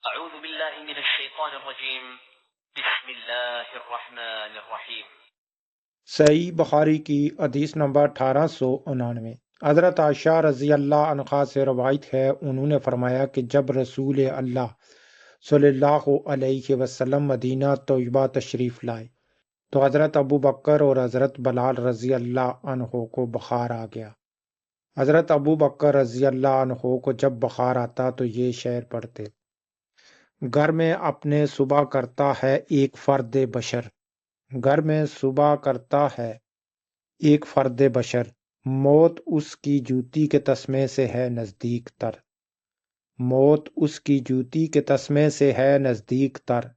اعوذ باللہ من الشیطان الرجیم بسم اللہ الرحمن الرحیم۔ صحیح بخاری کی حدیث نمبر 1899۔ حضرت عائشہ رضی اللہ عنہا سے روایت ہے، انہوں نے فرمایا کہ جب رسول اللہ صلی اللہ علیہ وسلم مدینہ طیبہ تشریف لائے تو حضرت ابو بکر اور حضرت بلال رضی اللہ عنہ کو بخار آ گیا۔ حضرت ابو بکر رضی اللہ عنہ کو جب بخار آتا تو یہ شعر پڑھتے: گھر میں اپنے صبح کرتا ہے ایک فرد بشر، گھر میں صبح کرتا ہے ایک فرد بشر، موت اس کی جوتی کے تسمے سے ہے نزدیک تر، موت اس کی جوتی کے تسمے سے ہے نزدیک تر۔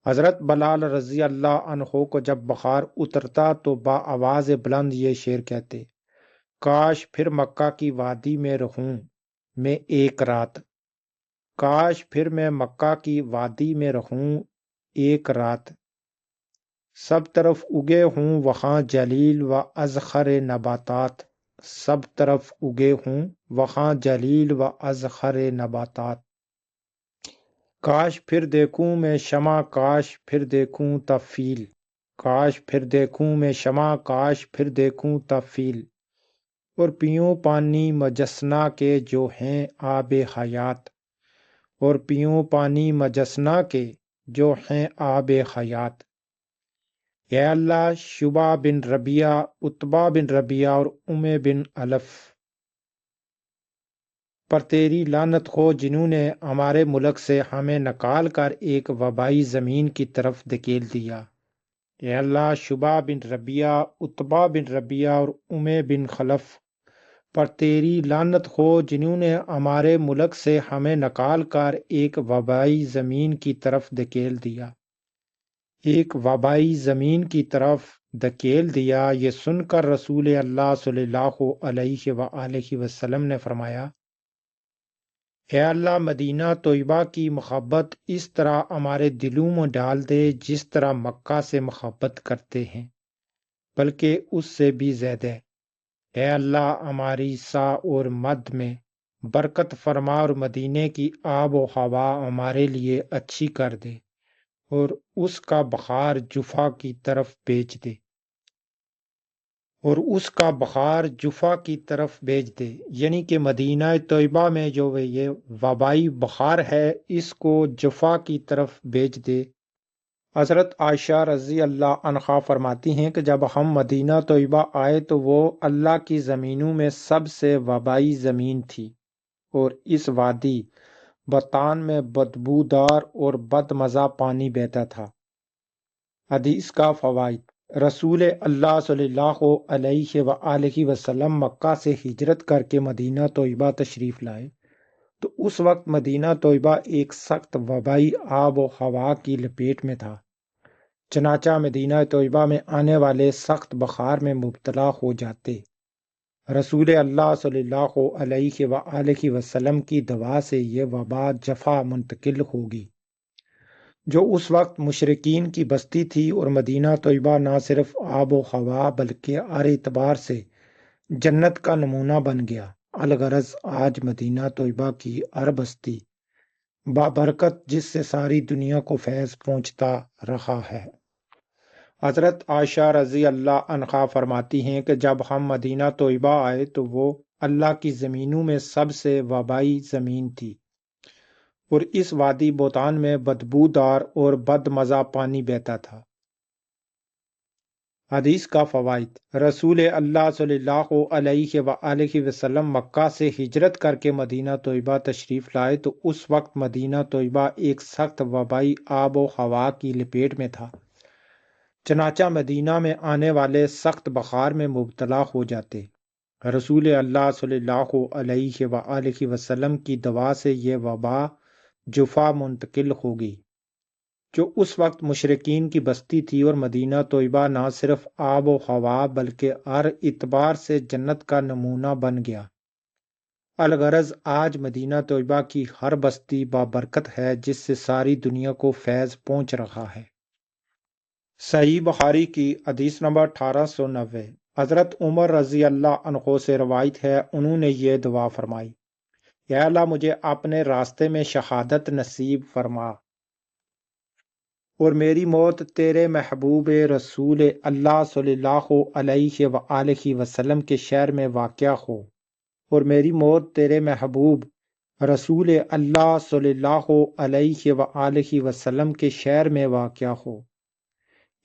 حضرت بلال رضی اللہ عنہ کو جب بخار اترتا تو با آواز بلند یہ شعر کہتے: کاش پھر مکہ کی وادی میں رہوں میں ایک رات، کاش پھر میں مکہ کی وادی میں رہوں ایک رات، سب طرف اگے ہوں وہاں جلیل و ازخر نباتات، سب طرف اگے ہوں وہاں جلیل و ازخر نباتات۔ کاش پھر دیکھوں میں شمع، کاش پھر دیکھوں تفیل، کاش پھر دیکھوں میں شمع، کاش پھر دیکھوں تفیل، اور پیوں پانی مجسنا کے جو ہیں آب حیات، اور پیوں پانی مجسنا کے جو ہیں آب حیات۔ اے اللہ، شبہ بن ربیعہ، عتبہ بن ربیعہ اور بن علف پر تیری لعنت ہو، جنہوں نے ہمارے ملک سے ہمیں نکال کر ایک وبائی زمین کی طرف دھکیل دیا۔ اے اللہ، شبہ بن ربیعہ، عتبہ بن ربیعہ اور بن خلف پر تیری لعنت ہو، جنہوں نے ہمارے ملک سے ہمیں نکال کر ایک وبائی زمین کی طرف دھکیل دیا، ایک وبائی زمین کی طرف دھکیل دیا۔ یہ سن کر رسول اللہ صلی اللہ علیہ وآلہ وسلم نے فرمایا: اے اللہ، مدینہ طیبہ کی محبت اس طرح ہمارے دلوں میں ڈال دے جس طرح مکہ سے محبت کرتے ہیں، بلکہ اس سے بھی زیادہ۔ اے اللہ، ہماری سا اور مد میں برکت فرما اور مدینے کی آب و ہوا ہمارے لیے اچھی کر دے، اور اس کا بخار جفا کی طرف بھیج دے، اور اس کا بخار جفا کی طرف بھیج دے، یعنی کہ مدینہ طیبہ میں جو یہ وبائی بخار ہے اس کو جفا کی طرف بھیج دے۔ حضرت عائشہ رضی اللہ عنہا فرماتی ہیں کہ جب ہم مدینہ طیبہ آئے تو وہ اللہ کی زمینوں میں سب سے وبائی زمین تھی، اور اس وادی بطان میں بدبودار اور بد مزہ پانی بہتا تھا۔ حدیث کا فوائد: رسول اللہ صلی اللہ علیہ وآلہ وسلم مکہ سے ہجرت کر کے مدینہ طیبہ تشریف لائے تو اس وقت مدینہ طیبہ ایک سخت وبائی آب و ہوا کی لپیٹ میں تھا، چنانچہ مدینہ طیبہ میں آنے والے سخت بخار میں مبتلا ہو جاتے۔ رسول اللہ صلی اللہ علیہ وآلہ وسلم کی دعا سے یہ وبا جفا منتقل ہوگی، جو اس وقت مشرکین کی بستی تھی، اور مدینہ طیبہ نہ صرف آب و ہوا بلکہ ہر اعتبار سے جنت کا نمونہ بن گیا۔ الغرض آج مدینہ طیبہ کی ہر بستی بابرکت، جس سے ساری دنیا کو فیض پہنچتا رہا ہے۔ حضرت عائشہ رضی اللہ عنہا فرماتی ہیں کہ جب ہم مدینہ طیبہ آئے تو وہ اللہ کی زمینوں میں سب سے وبائی زمین تھی، اور اس وادی بوتان میں بدبودار اور بد مزہ پانی بہتا تھا۔ حدیث کا فوائد: رسول اللہ صلی اللہ علیہ وآلہ وسلم مکہ سے ہجرت کر کے مدینہ طیبہ تشریف لائے تو اس وقت مدینہ طیبہ ایک سخت وبائی آب و ہوا کی لپیٹ میں تھا، چنانچہ مدینہ میں آنے والے سخت بخار میں مبتلا ہو جاتے۔ رسول اللہ صلی اللہ علیہ وآلہ وسلم کی دعا سے یہ وبا جفا منتقل ہوگی، جو اس وقت مشرکین کی بستی تھی، اور مدینہ طیبہ نہ صرف آب و ہوا بلکہ ہر اعتبار سے جنت کا نمونہ بن گیا۔ الغرض آج مدینہ طیبہ کی ہر بستی بابرکت ہے، جس سے ساری دنیا کو فیض پہنچ رہا ہے۔ صحیح بخاری کی حدیث نمبر 1890۔ حضرت عمر رضی اللہ عنہ سے روایت ہے، انہوں نے یہ دعا فرمائی: یا اللہ مجھے اپنے راستے میں شہادت نصیب فرما، اور میری موت تیرے محبوب رسول اللہ صلی اللہ علیہ وآلہ وسلم کے شہر میں واقع ہو، اور میری موت تیرے محبوب رسول اللہ صلی اللہ علیہ وآلہ وسلم کے شہر میں واقع ہو۔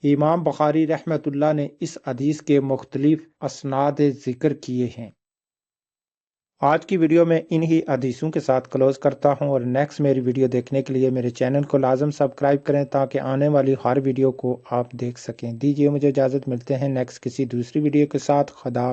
امام بخاری رحمۃ اللہ نے اس حدیث کے مختلف اسناد ذکر کیے ہیں۔ آج کی ویڈیو میں انہی حدیثوں کے ساتھ کلوز کرتا ہوں، اور نیکسٹ میری ویڈیو دیکھنے کے لیے میرے چینل کو لازم سبسکرائب کریں تاکہ آنے والی ہر ویڈیو کو آپ دیکھ سکیں۔ دیجیے مجھے اجازت، ملتے ہیں نیکسٹ کسی دوسری ویڈیو کے ساتھ۔ خدا